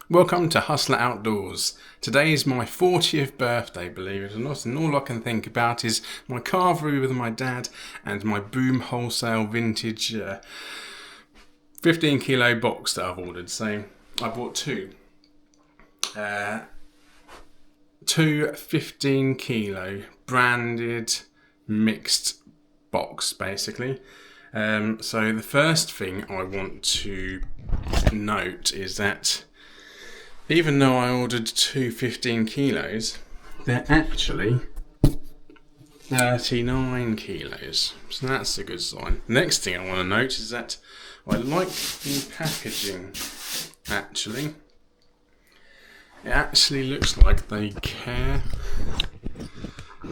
Welcome to Hustler Outdoors. Today is my 40th birthday, believe it or not, and all I can think about is my carvery with my dad and my Boom Wholesale vintage 15 kilo box that I've ordered. So I bought two 15 kilo branded mixed box basically. So the first thing I want to note is that even though I ordered two 15 kilos, they're actually 39 kilos. So that's a good sign. Next thing I want to note is that I like the packaging, actually. It actually looks like they care.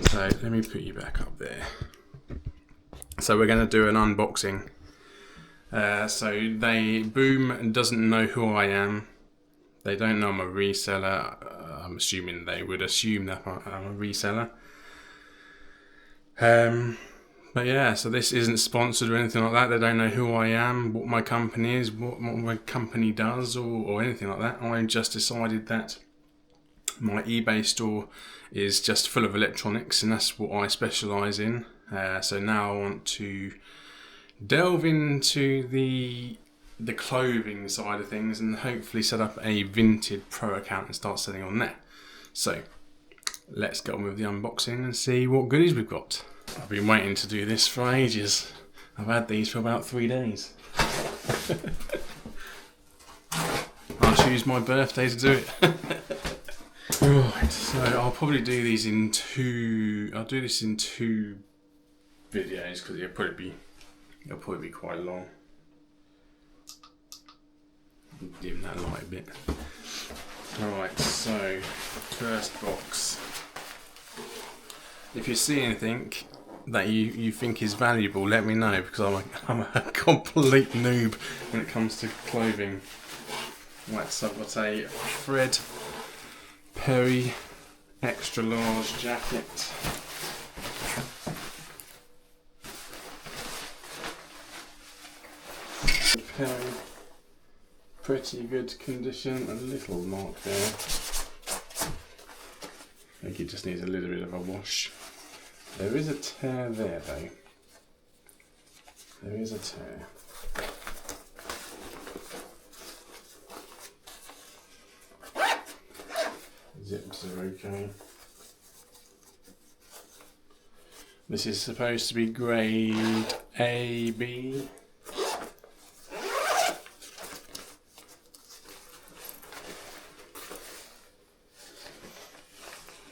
So let me put you back up there. So we're going to do an unboxing. So Boom doesn't know who I am. They don't know I'm a reseller. I'm assuming they would assume that I'm a reseller. But yeah, so this isn't sponsored or anything like that. They don't know who I am, what my company is, what my company does, or anything like that. I just decided that my eBay store is just full of electronics, and that's what I specialise in. So now I want to delve into the clothing side of things and hopefully set up a Vinted Pro account and start selling on there. So let's get on with the unboxing and see what goodies we've got. I've been waiting to do this for ages. I've had these for about 3 days. I'll choose my birthday to do it. Right, so I'll probably do these in two. I'll do this in 2 videos because it'll probably be quite long. Dim that light a bit. Alright, so first box. If you see anything that you think is valuable, let me know, because I'm a complete noob when it comes to clothing. Right, so I've got a Fred Perry extra large jacket. Perry. Pretty good condition, a little mark there. I think it just needs a little bit of a wash. There is a tear there though. There is a tear. Zips are okay. This is supposed to be grade AB.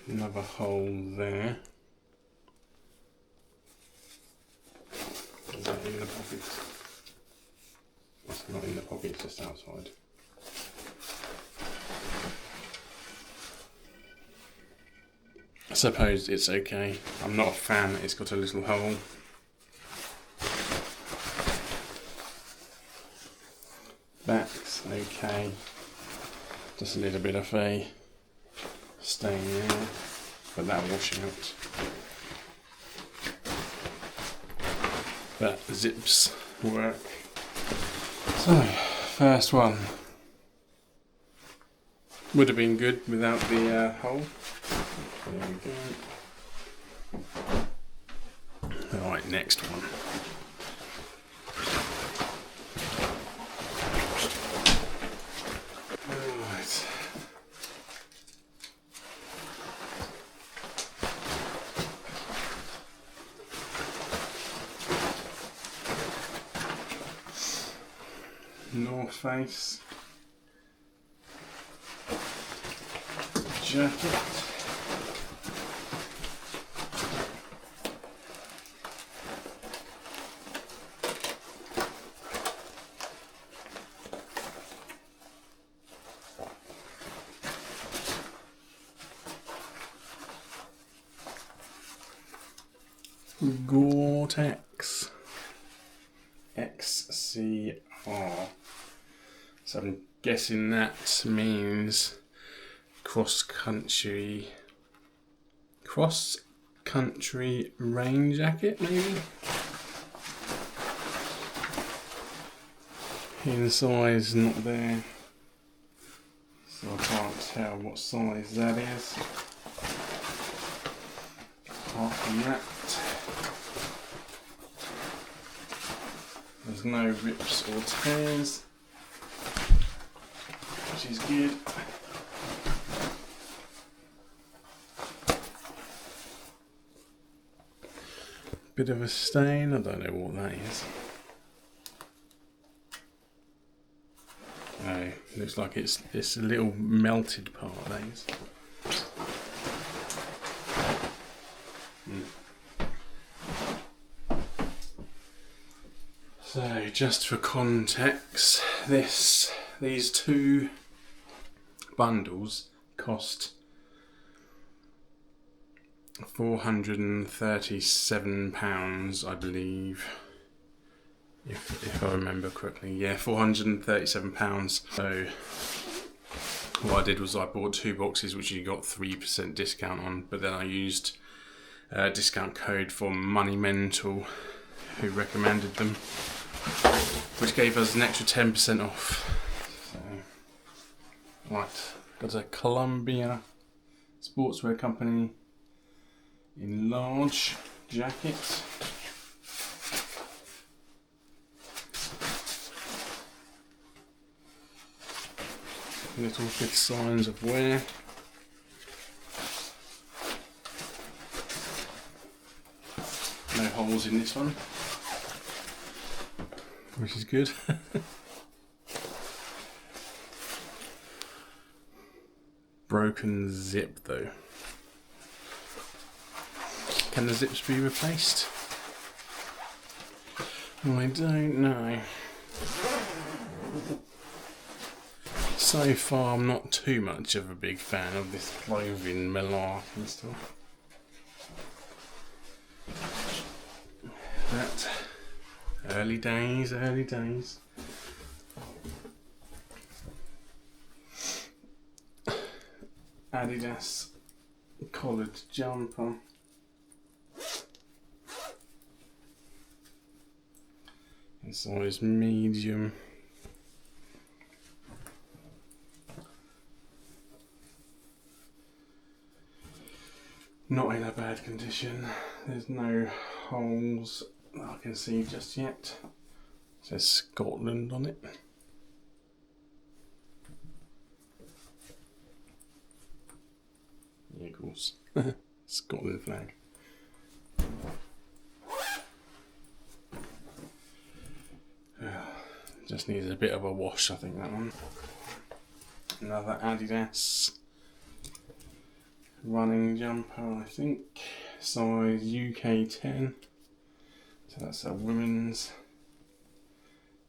Another hole there. Is that in the pocket? It's not in the pocket, it's just outside. I suppose it's okay. I'm not a fan that it's got a little hole. Back's okay. Just a little bit of a stain there, but that'll wash out. But zips work. So, first one. Would have been good without the hole. There we go. Alright, next one. Alright. North Face jacket. Gore-Tex XCR. So I'm guessing that means cross-country rain jacket, maybe? In size, not there. So I can't tell what size that is. Apart from that, there's no rips or tears, which is good. Bit of a stain, I don't know what that is. Oh, looks like it's a little melted part, that is. So, just for context, these two bundles cost £437, I believe, if I remember correctly. Yeah, £437. So what I did was I bought 2 boxes, which you got 3% discount on, but then I used a discount code for Money Mental, who recommended them, which gave us an extra 10% off. So, right, got a Columbia sportswear company in large jacket. Little good signs of wear. No holes in this one, which is good. Broken zip though. Can the zips be replaced? I don't know. So far I'm not too much of a big fan of this clothing malark and stuff. But early days. Adidas collared jumper. In size medium. Not in a bad condition. There's no holes that I can see just yet. It says Scotland on it. Yeah, of course. Scotland flag. Just needs a bit of a wash, I think, that one. Another Adidas running jumper, I think, size UK 10. So that's a women's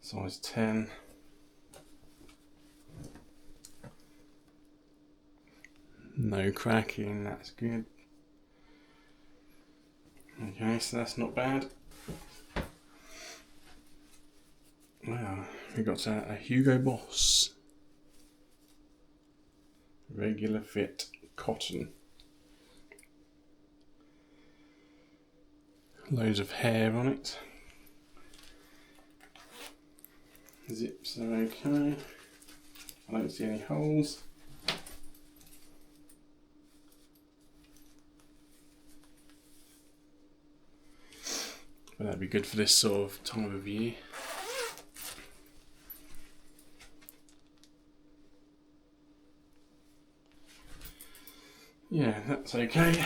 size 10. No cracking, that's good. Okay, so that's not bad. Wow, we got a Hugo Boss regular fit cotton. Loads of hair on it. Zips are okay. I don't see any holes. But that'd be good for this sort of time of year. Yeah, that's okay.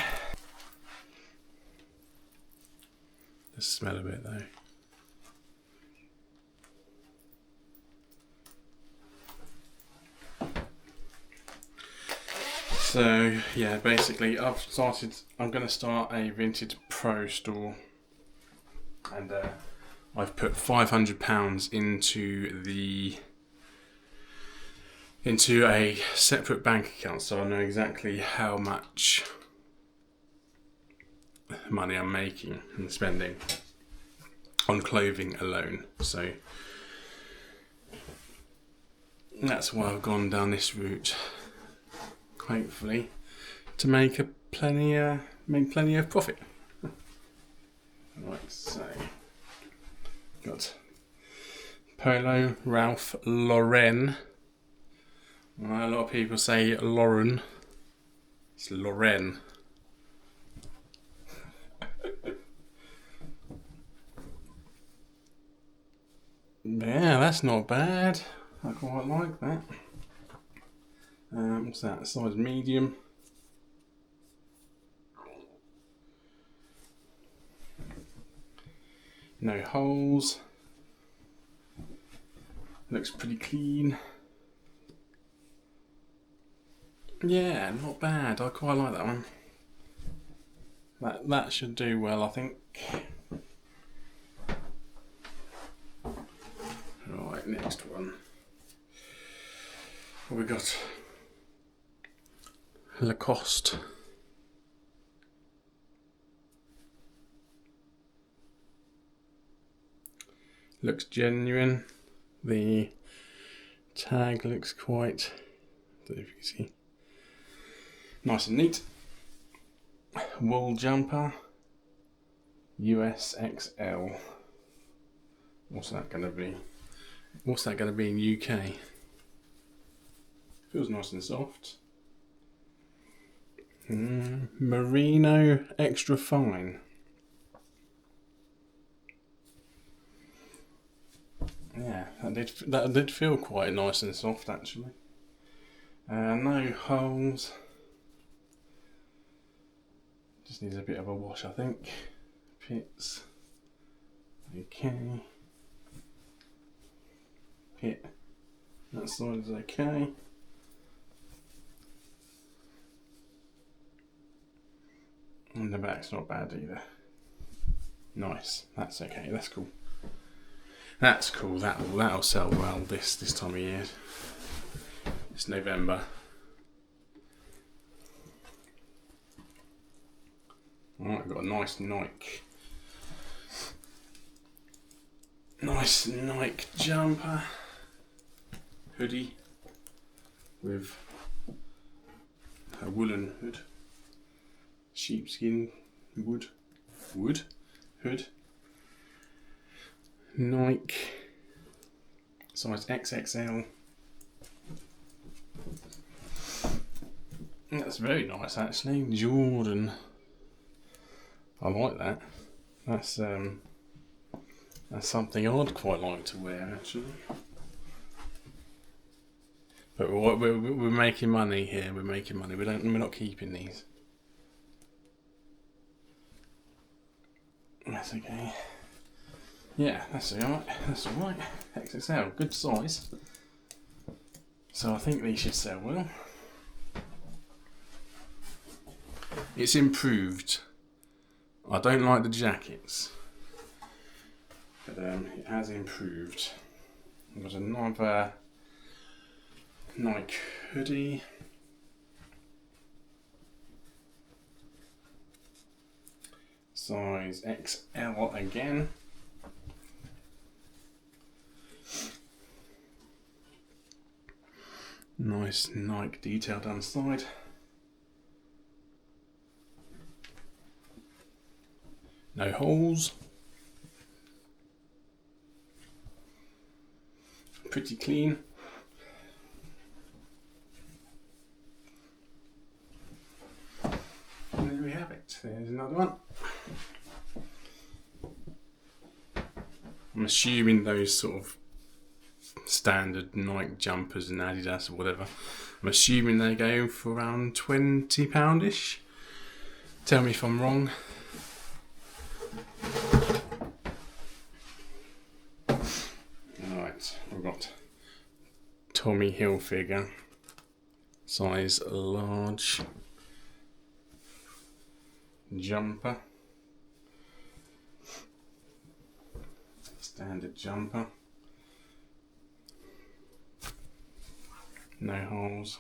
Does smell a bit though. So yeah, basically I'm going to start a Vinted Pro store, and I've put £500 into a separate bank account, so I know exactly how much money I'm making and spending on clothing alone. So that's why I've gone down this route, hopefully, to make plenty of profit. Right, so got Polo Ralph Lauren Well, a lot of people say Lauren. It's Loren. Yeah, that's not bad. I quite like that. What's that? Size medium. No holes. Looks pretty clean. Yeah, not bad. I quite like that one. That should do well, I think. Right, next one. What we got? Lacoste. Looks genuine. The tag looks quite, I don't know if you can see, nice and neat. Wool jumper, US XL. What's that going to be? What's that going to be in UK? Feels nice and soft. Merino extra fine. Yeah, that did feel quite nice and soft actually. No holes. Just needs a bit of a wash, I think. Pits. Okay. Pit. That side is okay. And the back's not bad either. Nice. That's okay. That's cool. That's cool. That'll sell well this time of year. It's November. Alright, I've got a nice Nike jumper, hoodie with a woolen hood, sheepskin wood hood, Nike size XXL. That's very nice actually. Jordan. I like that. That's something I'd quite like to wear actually. But we're making money here. We're making money. We're not keeping these. That's okay. Yeah, that's alright. That's alright. XXL, good size. So I think these should sell well. It's improved. I don't like the jackets, but it has improved. I've got another Nike hoodie. Size XL again. Nice Nike detail down the side. No holes. Pretty clean. And there we have it. There's another one. I'm assuming those sort of standard Nike jumpers and Adidas or whatever, I'm assuming they go for around £20-ish. Tell me if I'm wrong. Alright, we've got Tommy Hilfiger, size large jumper, standard jumper, no holes,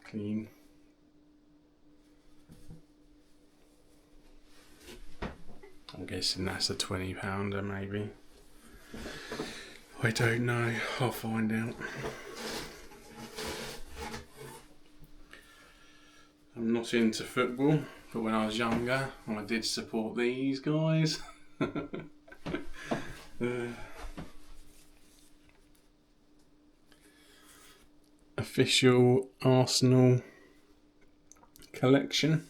clean. I'm guessing that's a £20 maybe. I don't know, I'll find out. I'm not into football, but when I was younger, I did support these guys. official Arsenal collection.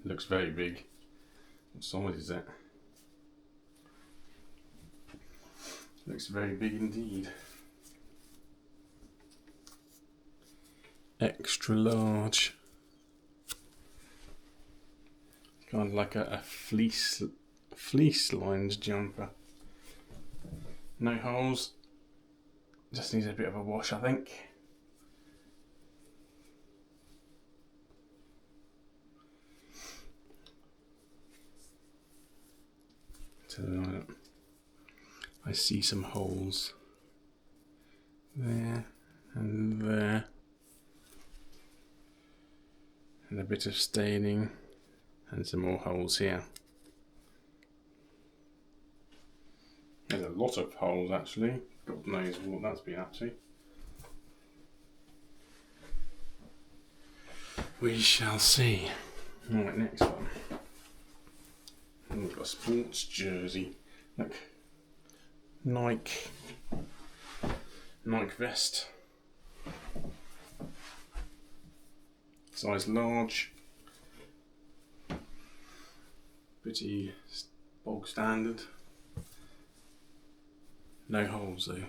Looks very big. What size is that? Looks very big indeed. Extra large. Kind of like a fleece lined jumper. No holes. Just needs a bit of a wash, I think. So I see some holes there and there, and a bit of staining, and some more holes here. There's a lot of holes actually. God knows what that's been up to. We shall see. Right, next one. Oh, we've got a sports jersey. Look. Nike vest. Size large. Pretty bog standard. No holes though.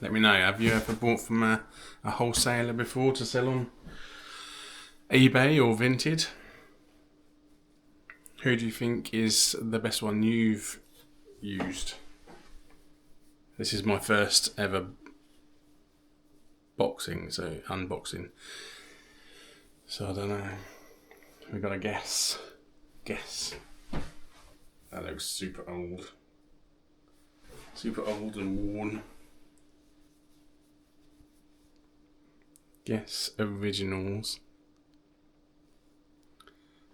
Let me know, have you ever bought from a wholesaler before to sell on eBay or Vinted? Who do you think is the best one you've used? This is my first ever unboxing. So I don't know. We've got to guess. That looks super old. Super old and worn. Guess originals.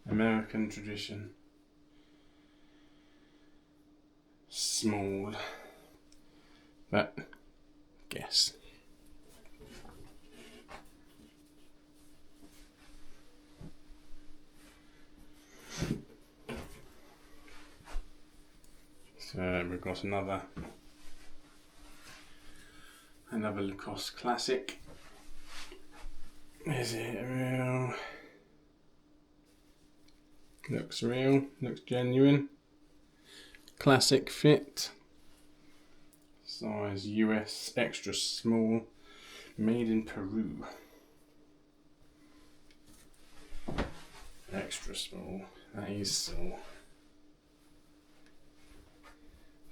American tradition. Small. But guess. So we've got another Lacoste classic. Is it real? Looks real, looks genuine. Classic fit. Size US extra small. Made in Peru. Extra small. That is small.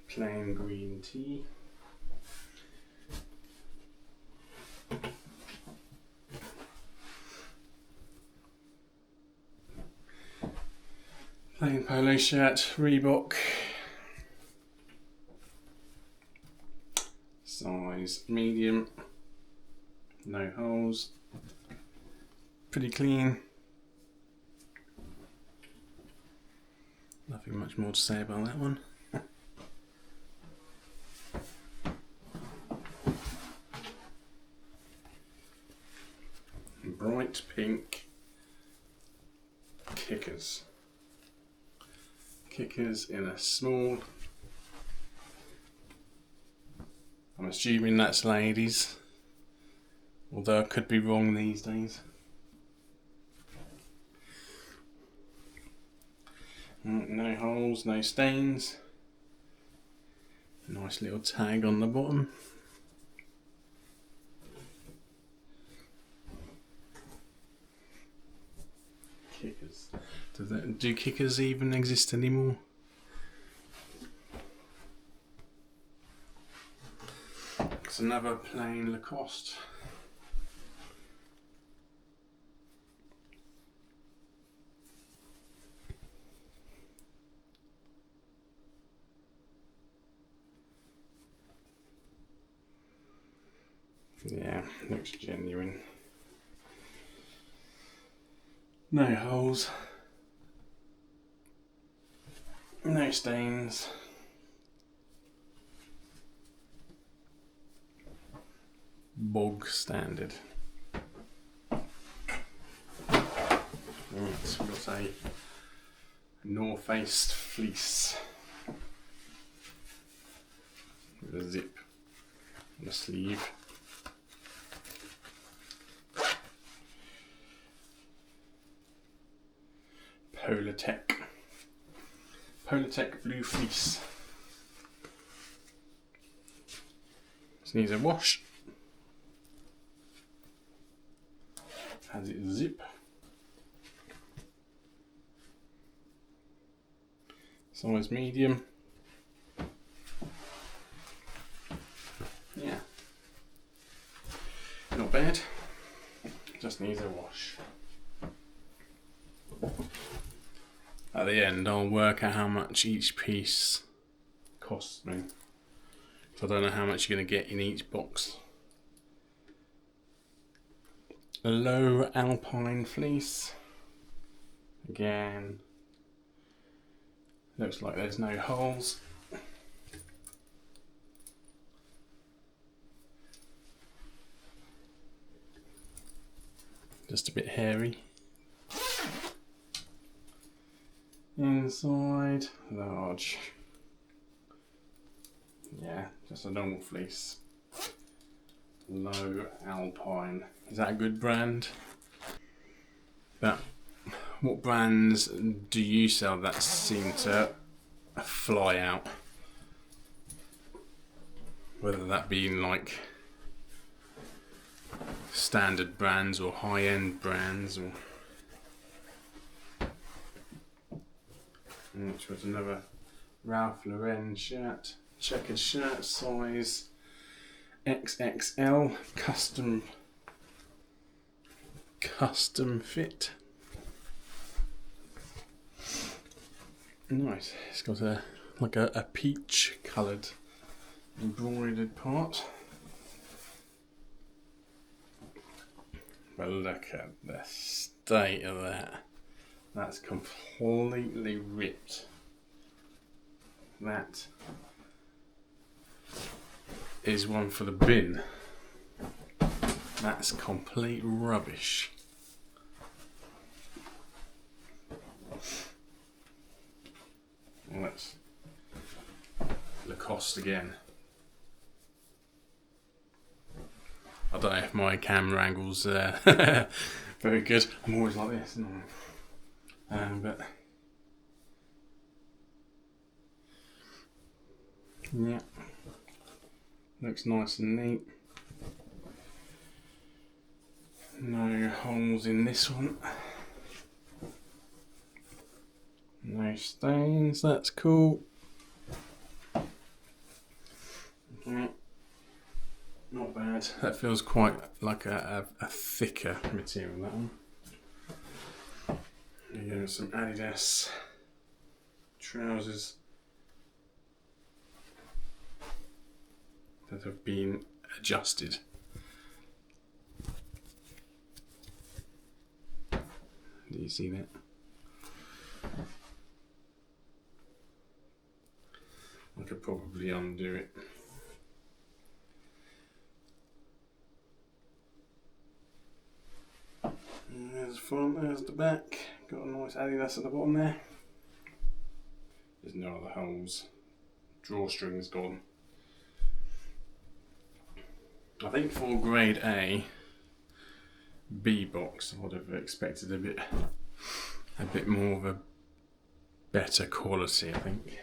Plain green tea. Plain polo shirt, Reebok. Size medium. No holes. Pretty clean. Nothing much more to say about that one. Bright pink kickers. Kickers in a small. I'm assuming that's ladies, although I could be wrong these days. No holes, no stains. Nice little tag on the bottom. Kickers. Do kickers even exist anymore? It's another plain Lacoste. Yeah, looks genuine. No holes. No stains. Bog standard. Right, we've got North Face fleece with a zip on the sleeve. Polartec blue fleece. This needs a wash. Has its zip. Size medium. Yeah. Not bad. Just needs a wash. At the end, I'll work out how much each piece costs me. So I don't know how much you're going to get in each box. A low alpine fleece. Again, looks like there's no holes. Just a bit hairy. Inside, large. Yeah, just a normal fleece. Low alpine. Is that a good brand? But what brands do you sell that seem to fly out? Whether that be in like standard brands or high-end brands, or which was another Ralph Lauren shirt, checkered shirt, size XXL, custom fit. Nice. It's got a peach coloured embroidered part. But look at the state of that. That's completely ripped. That is one for the bin. That's complete rubbish. Well, that's Lacoste again. I don't know if my camera angle's very good. I'm always like this, isn't I? But yeah, looks nice and neat. No holes in this one. No stains, that's cool. Okay. Not bad. That feels quite like a thicker material, that one. There you go, some Adidas trousers that have been adjusted. Do you see that? I could probably undo it. There's the front, there's the back. Got a nice Adidas at the bottom there. There's no other holes. Drawstring's gone. I think for grade A, B box, I would have expected a bit more of a better quality, I think.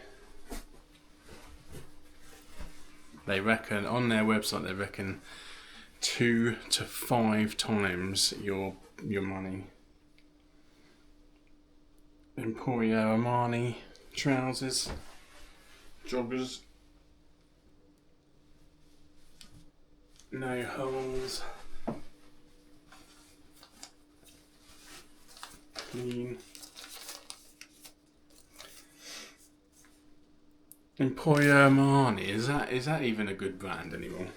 They reckon, on their website, they reckon 2 to 5 times your money. Emporio Armani trousers, joggers, no holes, clean. Emporio Armani, is that even a good brand anymore?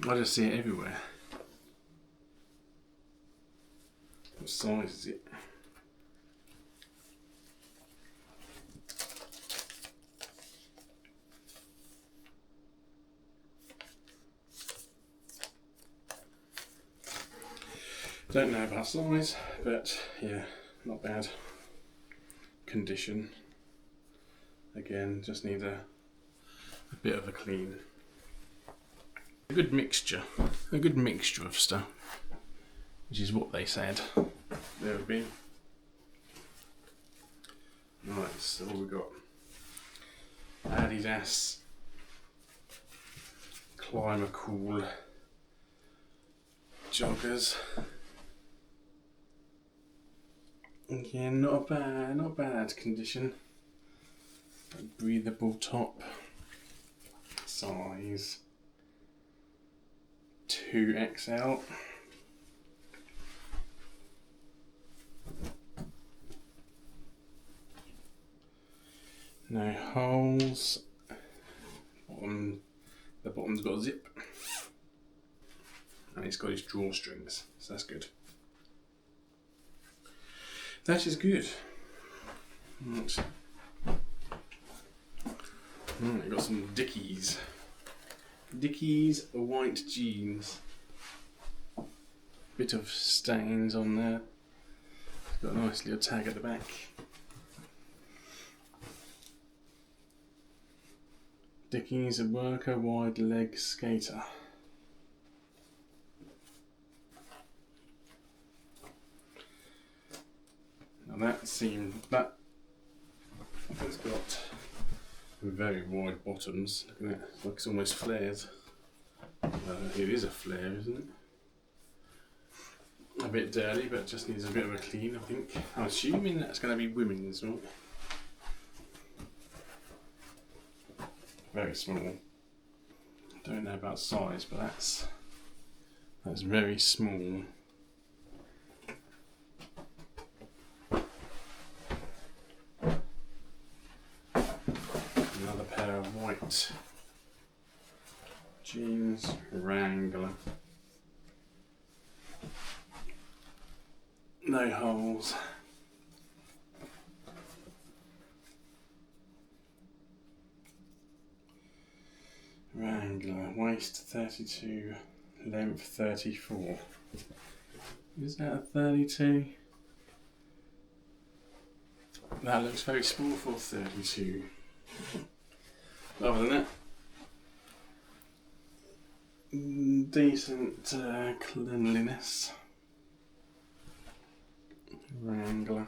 I just see it everywhere. What size is it? Don't know about size, but yeah, not bad. condition. Again, just need a bit of a clean. A good mixture of stuff, which is what they said there would be. Right, so we've got Adidas Climber Cool joggers. Again, not bad condition. Breathable top, size 2XL. No holes. The bottom's got a zip, and it's got its drawstrings, so that's good. That is good. Right. I've got some Dickies white jeans. Bit of stains on there. It's got a nice little tag at the back. Dickies, a worker wide leg skater. Now that's got very wide bottoms. Look at that, it's like it's almost flared. It is a flare, isn't it? A bit dirty, but just needs a bit of a clean, I think. I'm assuming that's going to be women's, right? Very small. Don't know about size, but that's very small. Another pair of white jeans, Wrangler. No holes. Wrangler, waist 32, length 34. Is that a 32? That looks very small for 32. Other than that, decent cleanliness. Wrangler.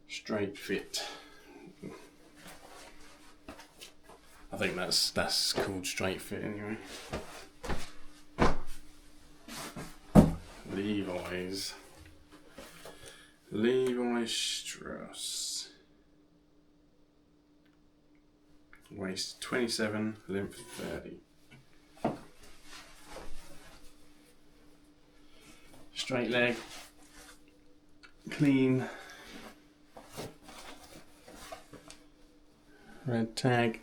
Straight fit. I think that's called straight fit anyway. Levi's Strauss. Waist 27, length 30. Straight leg, clean, red tag.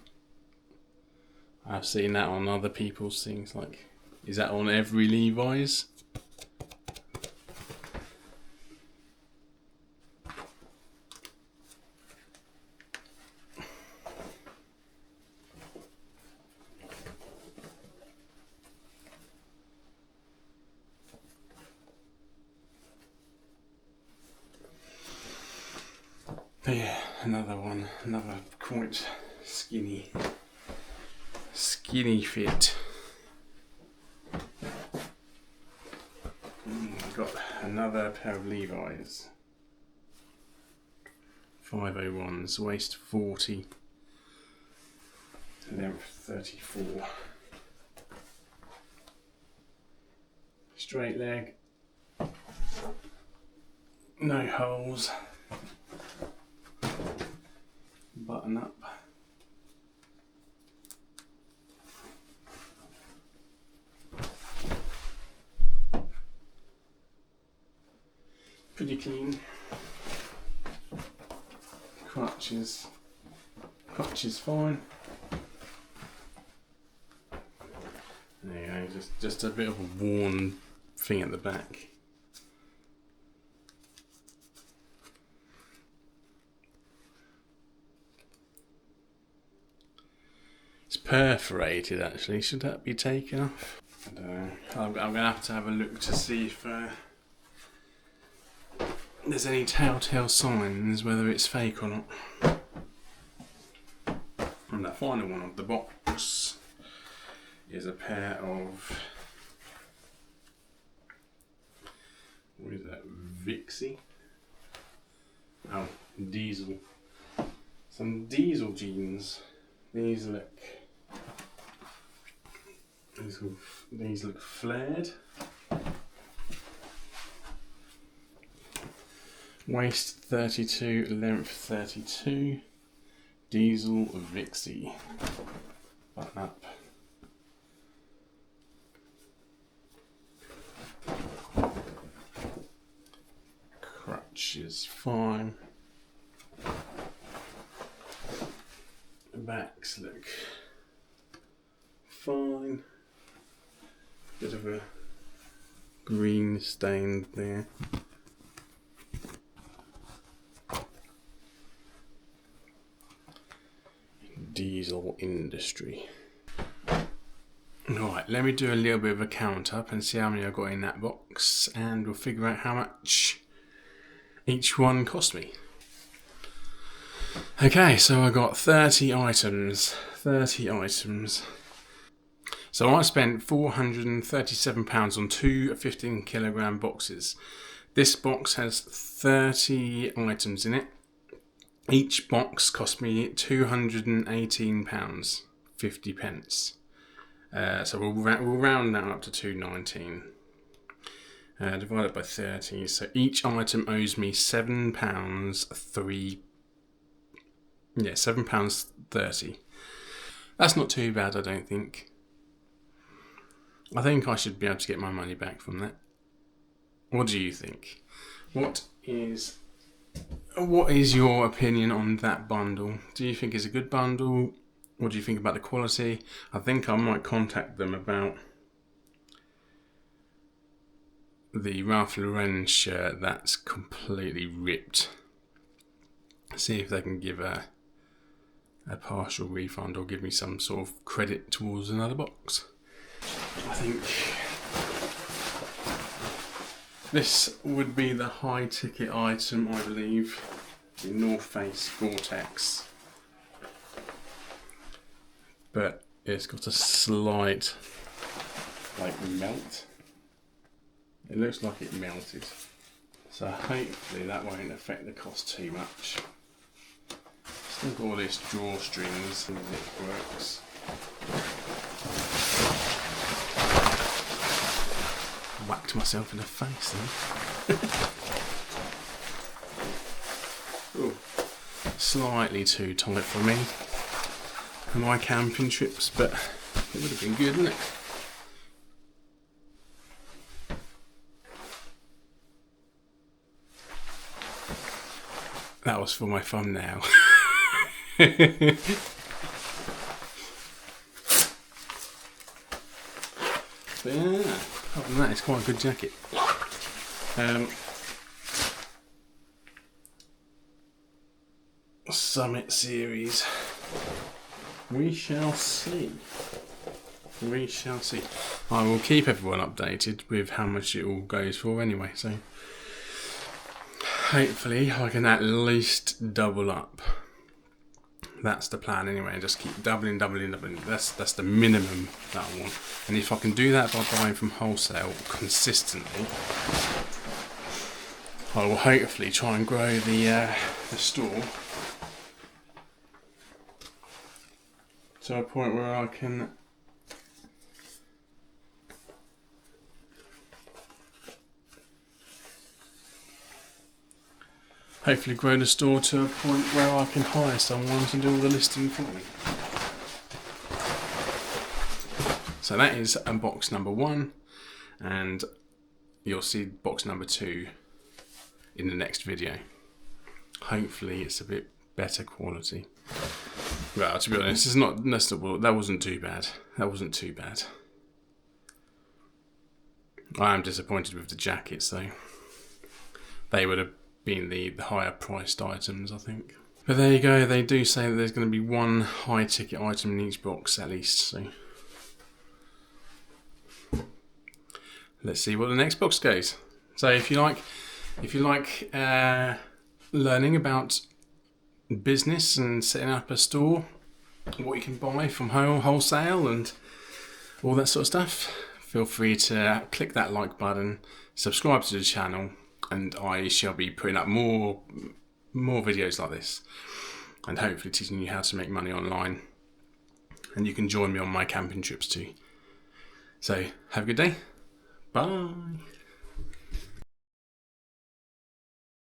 I've seen that on other people's things. Like, is that on every Levi's? Yeah, another one, another quite skinny fit. I've got another pair of Levi's 501s, waist 40, length 34. Straight leg, no holes. Button up. Pretty clean. Clutch is fine. There you go, just a bit of a worn thing at the back. It's perforated actually. Should that be taken off? I don't know. I'm going to have a look to see if there's any telltale signs whether it's fake or not. And the final one of the box is a pair of, what is that, Vixie? Oh, Diesel. Some Diesel jeans. These look flared. Waist 32, length 32. Diesel Vixie. Button up. Crutch is fine. The backs look fine. Bit of a green stain there. Diesel Industry. Alright, let me do a little bit of a count up and see how many I got in that box, and we'll figure out how much each one cost me. Okay, so I got 30 items. 30 items. So I spent £437 on two 15 kilogram boxes. This box has 30 items in it. Each box cost me £218, 50 pence. So we'll round that up to £2.19. Divided by 30, so each item owes me £7.30. That's not too bad, I don't think. I think I should be able to get my money back from that. What do you think? What is your opinion on that bundle? Do you think it's a good bundle? What do you think about the quality? I think I might contact them about the Ralph Lauren shirt that's completely ripped. See if they can give a partial refund or give me some sort of credit towards another box. I think this would be the high ticket item, I believe. The North Face Gore-Tex. But it's got a slight melt. It looks like it melted. So hopefully that won't affect the cost too much. Still got all this drawstrings and it works. Whacked myself in the face then. Ooh, slightly too tight for me for my camping trips, but it would have been good, wouldn't it? That was for my thumbnail. But yeah, other than that, it's quite a good jacket. Summit series. We shall see. We shall see. I will keep everyone updated with how much it all goes for anyway, so hopefully I can at least double up. That's the plan anyway, and just keep doubling. That's the minimum that I want. And if I can do that by buying from wholesale consistently, I will hopefully try and grow the store to a point where I can hopefully grow the store to a point where I can hire someone to do all the listing for me. So that is box number 1, and you'll see box number 2 in the next video. Hopefully it's a bit better quality. Well, to be honest, that wasn't too bad. That wasn't too bad. I am disappointed with the jackets though. They would have been the higher priced items, I think. But there you go, they do say that there's going to be one high ticket item in each box at least, so let's see what the next box goes. So if you like If you like learning about business and setting up a store, what you can buy from wholesale and all that sort of stuff, feel free to click that like button, subscribe to the channel, and I shall be putting up more videos like this, and hopefully teaching you how to make money online. And you can join me on my camping trips too. So have a good day. Bye.